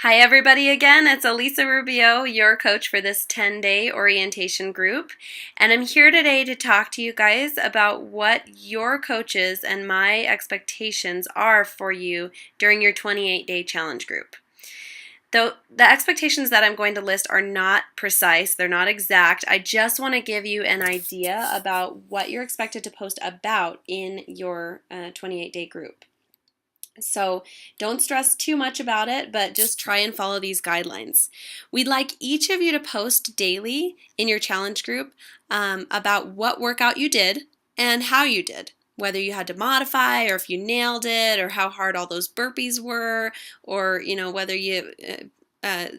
Hi, everybody, again. It's Elisa Rubio, your coach for this 10-day orientation group. And I'm here today to talk to you guys about what your coaches and my expectations are for you during your 28-day challenge group. Though the expectations that I'm going to list are not precise, they're not exact. I just want to give you an idea about what you're expected to post about in your 28-day group. So don't stress too much about it, but just try and follow these guidelines. We'd like each of you to post daily in your challenge group about what workout you did and how you did. Whether you had to modify or if you nailed it or how hard all those burpees were or, whether you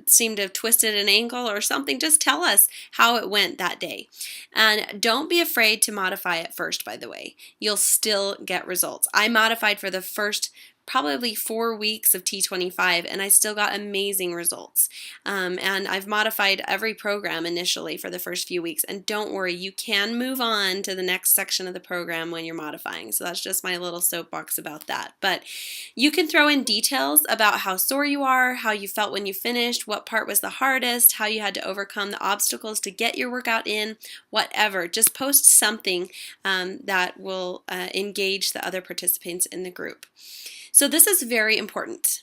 seemed to have twisted an ankle or something, just tell us how it went that day. And don't be afraid to modify it first, by the way. You'll still get results. I modified for the first probably 4 weeks of T25 and I still got amazing results. And I've modified every program initially for the first few weeks. And don't worry, you can move on to the next section of the program when you're modifying. So that's just my little soapbox about that. But you can throw in details about how sore you are, how you felt when you finished, what part was the hardest, how you had to overcome the obstacles to get your workout in, whatever. Just post something that will engage the other participants in the group. So this is very important.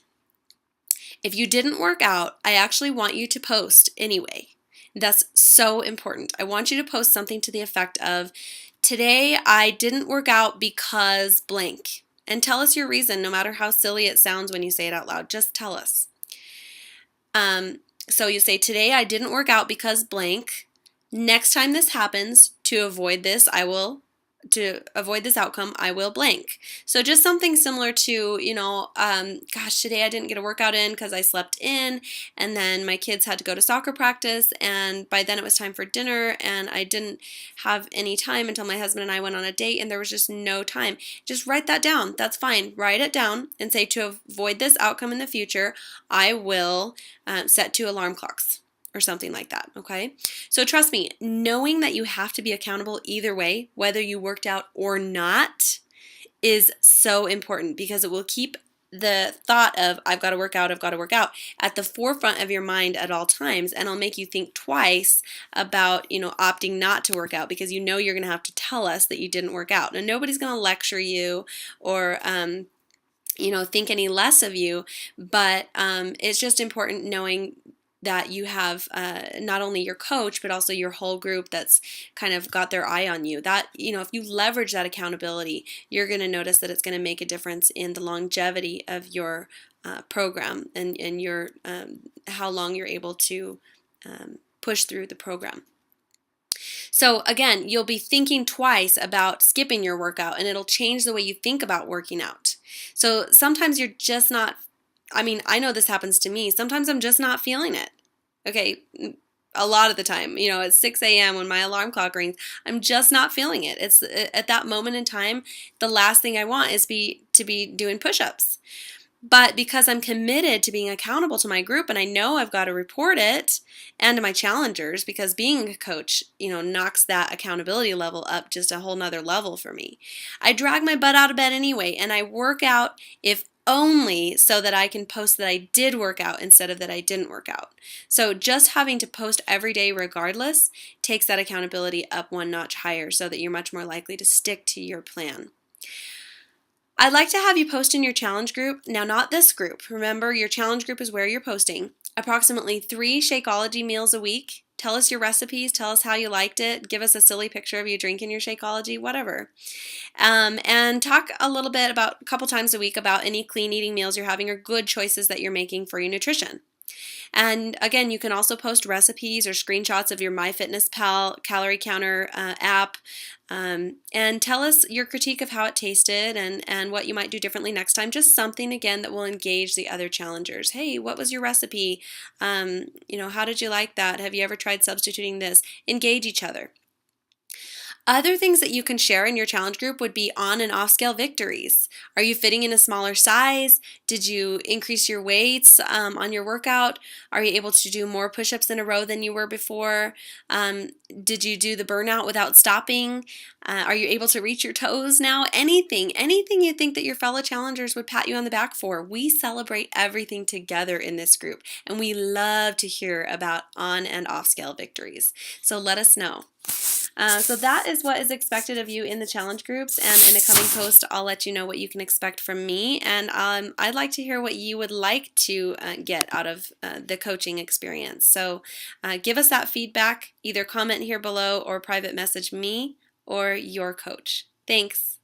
If you didn't work out, I actually want you to post anyway. That's so important. I want you to post something to the effect of, today I didn't work out because blank. And tell us your reason, no matter how silly it sounds when you say it out loud. Just tell us. So you say, today I didn't work out because blank. Next time this happens, to avoid this outcome, I will blank. So just something similar to, gosh, today I didn't get a workout in because I slept in, and then my kids had to go to soccer practice, and by then it was time for dinner, and I didn't have any time until my husband and I went on a date, and there was just no time. Just write that down. That's fine. Write it down and say, to avoid this outcome in the future, I will set 2 alarm clocks. Or something like that, okay? So trust me, knowing that you have to be accountable either way, whether you worked out or not, is so important because it will keep the thought of I've got to work out at the forefront of your mind at all times, and it'll make you think twice about, opting not to work out because you're going to have to tell us that you didn't work out. Now, nobody's going to lecture you or think any less of you, but it's just important knowing that you have not only your coach, but also your whole group that's kind of got their eye on you. That, if you leverage that accountability, you're going to notice that it's going to make a difference in the longevity of your program and your how long you're able to push through the program. So again, you'll be thinking twice about skipping your workout, and it'll change the way you think about working out. So sometimes you're just not, I know this happens to me. Sometimes I'm just not feeling it. Okay, a lot of the time, at 6 a.m. when my alarm clock rings, I'm just not feeling it. It's at that moment in time, the last thing I want is to be doing push-ups. But because I'm committed to being accountable to my group and I know I've got to report it, and to my challengers, because being a coach, knocks that accountability level up just a whole nother level for me. I drag my butt out of bed anyway, and I work out if only so that I can post that I did work out instead of that I didn't work out. So just having to post every day regardless takes that accountability up one notch higher so that you're much more likely to stick to your plan. I'd like to have you post in your challenge group. Now, not this group. Remember, your challenge group is where you're posting. Approximately 3 Shakeology meals a week. Tell us your recipes. Tell us how you liked it. Give us a silly picture of you drinking your Shakeology, whatever. And talk a little bit a couple times a week about any clean eating meals you're having or good choices that you're making for your nutrition. And again, you can also post recipes or screenshots of your MyFitnessPal calorie counter app, and tell us your critique of how it tasted and what you might do differently next time. Just something, again, that will engage the other challengers. Hey, what was your recipe? How did you like that? Have you ever tried substituting this? Engage each other. Other things that you can share in your challenge group would be on and off scale victories. Are you fitting in a smaller size? Did you increase your weights on your workout? Are you able to do more push ups in a row than you were before? Um, did you do the burnout without stopping? Are you able to reach your toes now? Anything you think that your fellow challengers would pat you on the back for. We celebrate everything together in this group, and we love to hear about on and off scale victories. So let us know. So that is what is expected of you in the challenge groups, and in a coming post I'll let you know what you can expect from me, and I'd like to hear what you would like to get out of the coaching experience. So give us that feedback, either comment here below or private message me or your coach. Thanks.